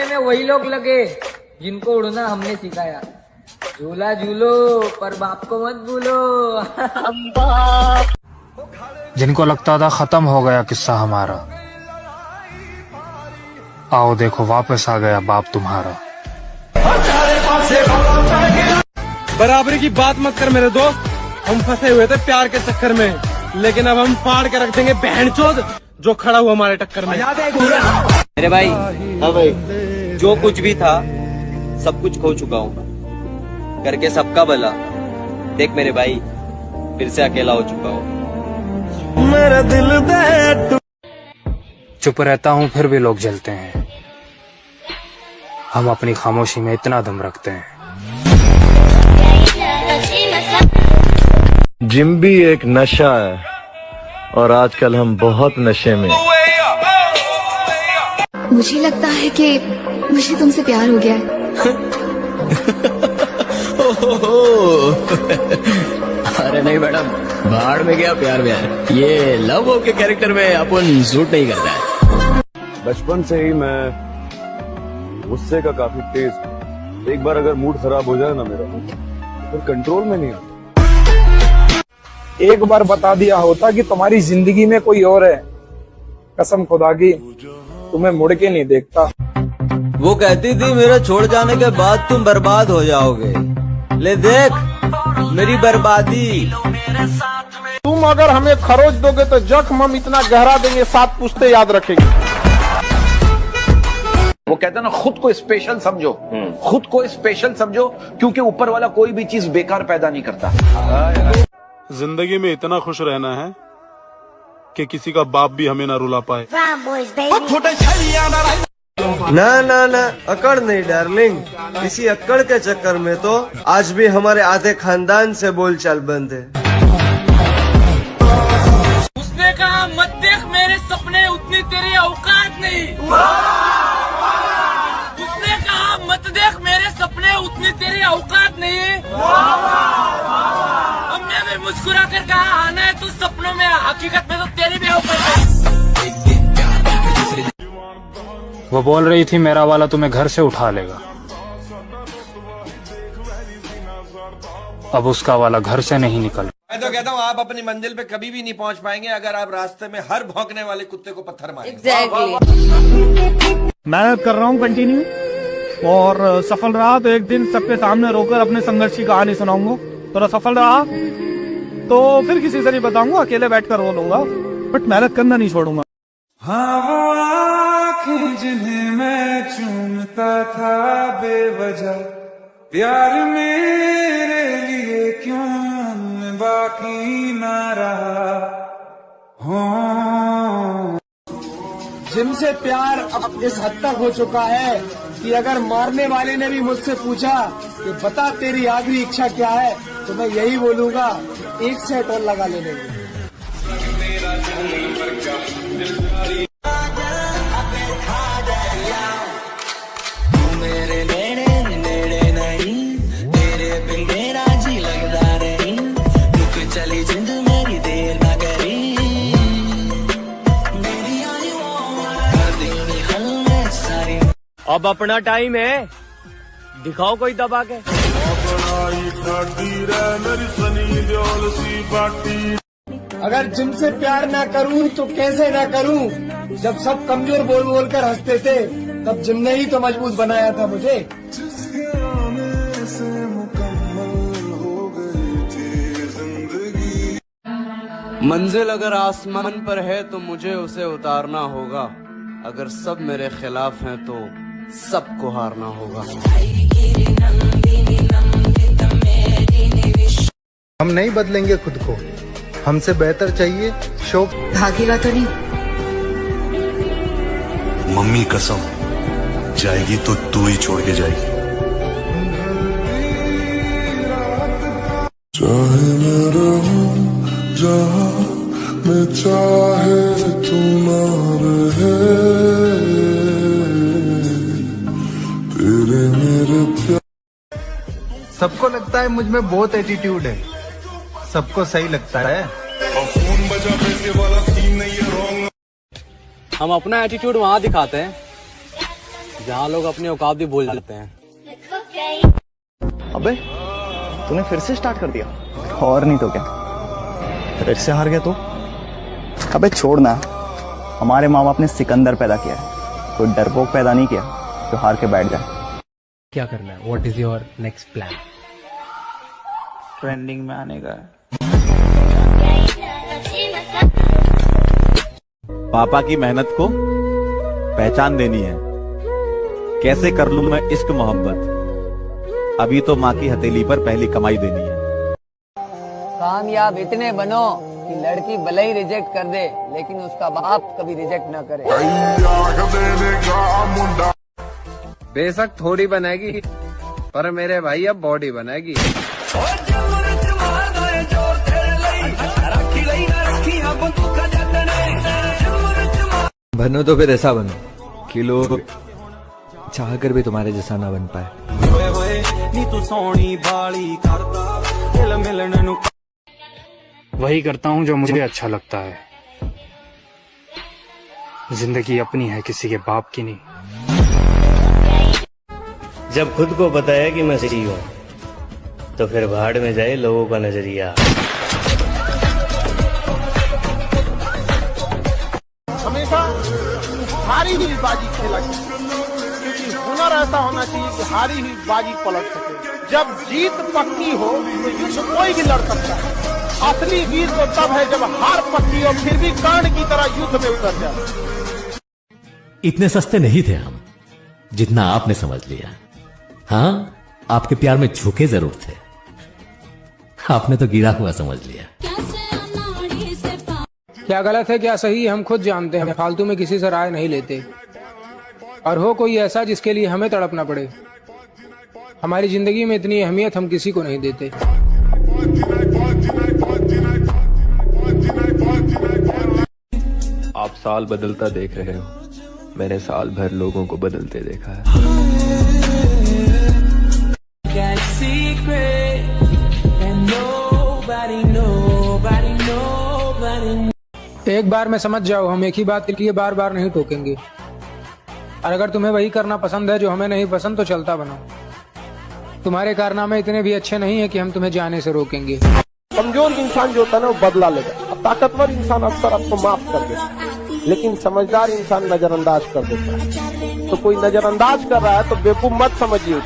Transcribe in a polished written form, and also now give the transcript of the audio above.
उड़ाने में वही लोग लगे जिनको उड़ना हमने सिखाया। झूला झूलो पर बाप को मत भूलो। जिनको लगता था खत्म हो गया किस्सा हमारा, आओ देखो वापस आ गया बाप तुम्हारा। बराबरी की बात मत कर मेरे दोस्त, हम फंसे हुए थे प्यार के चक्कर में, लेकिन अब हम फाड़ के रख देंगे बहनचोद जो खड़ा हुआ हमारे टक्कर में। मेरे भाई, हाँ भाई, जो कुछ भी था सब कुछ खो चुका हूँ, करके सबका भला। देख मेरे भाई, फिर से अकेला हो चुका हूँ। मेरा दिल दे चुप रहता हूँ फिर भी लोग जलते हैं, हम अपनी खामोशी में इतना दम रखते हैं। जिम भी एक नशा है और आजकल हम बहुत नशे में। मुझे लगता है कि मुझे तुमसे प्यार हो गया है। अरे नहीं मैडम, बाढ़ में गया प्यार व्यार, ये लव हो के कैरेक्टर में अपन सूट नहीं करता है। बचपन से ही मैं गुस्से का काफी तेज हूं। एक बार अगर मूड खराब हो जाए ना मेरा, फिर कंट्रोल में नहीं आता। एक बार बता दिया होता कि तुम्हारी जिंदगी में कोई और है, कसम खुदा की तुम्हें मुड़ के नहीं देखता। वो कहती थी मेरे छोड़ जाने के बाद तुम बर्बाद हो जाओगे, ले देख मेरी बर्बादी। तुम अगर हमें खरोच दोगे तो जख्म हम इतना गहरा देंगे 7 पुश्ते याद रखेंगे। वो कहता है ना, खुद को स्पेशल समझो, खुद को स्पेशल समझो, क्योंकि ऊपर वाला कोई भी चीज बेकार पैदा नहीं करता। जिंदगी में इतना खुश रहना है कि किसी का बाप भी हमें ना रुला पाए। ना ना ना, अकड़ नहीं डार्लिंग, इसी अकड़ के चक्कर में तो आज भी हमारे आधे खानदान से बोलचाल बंद है। उसने कहा मत देख मेरे सपने, उतनी तेरी औकात नहीं। उसने कहा मत देख मेरे सपने, उतनी तेरी औकात नहीं। हमने भी मुस्कुरा कर कहा आना है तू सपनों में, हकीकत में तो तेरी भी औकात है। वो बोल रही थी मेरा वाला तुम्हें घर से उठा लेगा, अब उसका वाला घर से नहीं निकल। मैं तो कहता हूँ आप अपनी मंजिल पे कभी भी नहीं पहुंच पाएंगे अगर आप रास्ते में हर भौंकने वाले कुत्ते को पत्थर मारेंगे। मेहनत कर रहा हूँ कंटिन्यू, और सफल रहा तो एक दिन सबके सामने रोकर अपने संघर्ष की कहानी सुनाऊंगा। थोड़ा सफल रहा तो फिर किसी से नहीं बताऊंगा, अकेले बैठकर रो लूंगा, बट मेहनत करना नहीं छोड़ूंगा। हाँ वो आँखें जिन्हें मैं चूमता था बेवजह, प्यार मेरे लिए क्यों बाकी ना रहा हो। जिम से प्यार अब इस हद तक हो चुका है कि अगर मारने वाले ने भी मुझसे पूछा कि बता तेरी आखिरी इच्छा क्या है, तो मैं यही बोलूंगा, एक सेट और लगा लेने की। अब अपना टाइम है, दिखाओ कोई दबा के। अगर जिम से प्यार ना करूं तो कैसे ना करूं, जब सब कमजोर बोल बोल कर हंसते थे तब जिम ने ही तो मजबूत बनाया था मुझे। मंजिल अगर आसमान पर है तो मुझे उसे उतारना होगा, अगर सब मेरे खिलाफ हैं तो सबको हारना होगा। हम नहीं बदलेंगे खुद को, हमसे बेहतर चाहिए शो। भागेगा तो नहीं? मम्मी कसम, जाएगी तो तू ही छोड़ के जाएगी। चाहे मैं रहूं जहां मैं, चाहे तू ना रहे, तेरे मेरे प्यार। सबको लगता है मुझ में बहुत एटीट्यूड है, सबको सही लगता है। हम अपना एटीट्यूड वहाँ दिखाते हैं जहाँ लोग अपनी औकात भी भूल जाते हैं। अबे तूने फिर से स्टार्ट कर दिया। और नहीं तो क्या, फिर से हार गया तू। अबे छोड़ ना, हमारे माँ बाप ने सिकंदर पैदा किया है, कोई डरपोक पैदा नहीं किया जो हार के बैठ जाए। क्या करना है? What is your next plan? Trending में आने का है। पापा की मेहनत को पहचान देनी है। कैसे कर लूं मैं इश्क मोहब्बत, अभी तो माँ की हथेली पर पहली कमाई देनी है। कामयाब इतने बनो कि लड़की भले ही रिजेक्ट कर दे लेकिन उसका बाप कभी रिजेक्ट ना करे। बेशक थोड़ी बनेगी पर मेरे भाई अब बॉडी बनेगी। बनो तो फिर ऐसा बनो कि लोग चाह कर भी तुम्हारे जैसा ना बन पाए। वही करता हूँ जो मुझे अच्छा लगता है। जिंदगी अपनी है, किसी के बाप की नहीं। जब खुद को पता है कि मैं सही हूँ तो फिर भाड़ में जाए लोगों का नजरिया। हमेशा हारी हुई बाजी खेला क्योंकि हुनर ऐसा होना चाहिए कि हारी हुई बाजी पलट सके। जब जीत पक्की हो तो युद्ध कोई भी लड़ सकता है। असली वीर तो तब है जब हार पक्की हो फिर भी कर्ण की तरह युद्ध में उतर जाए। इतने सस्ते नहीं थे हम जितना आपने समझ लिया। हाँ, आपके प्यार में झुके जरूर थे, आपने तो गिरा हुआ समझ लिया। क्या गलत है क्या सही हम खुद जानते हैं। फालतू में किसी से राय नहीं लेते। और हो कोई ऐसा जिसके लिए हमें तड़पना पड़े। हमारी जिंदगी में इतनी अहमियत हम किसी को नहीं देते। आप साल बदलता देख रहे हो, मैंने साल भर लोगों को बदलते देखा है। एक बार में समझ जाओ, हम एक ही बात के लिए बार बार नहीं टोकेंगे। और अगर तुम्हें वही करना पसंद है जो हमें नहीं पसंद तो चलता बनो। तुम्हारे कारनामे इतने भी अच्छे नहीं है कि हम तुम्हें जाने से रोकेंगे। कमजोर इंसान जो होता है ना वो बदला लेगा। अब ताकतवर इंसान अक्सर आपको माफ कर देता है लेकिन समझदार इंसान नजरअंदाज कर देता है। तो कोई नजरअंदाज कर रहा है तो बेवकूफ मत समझिए।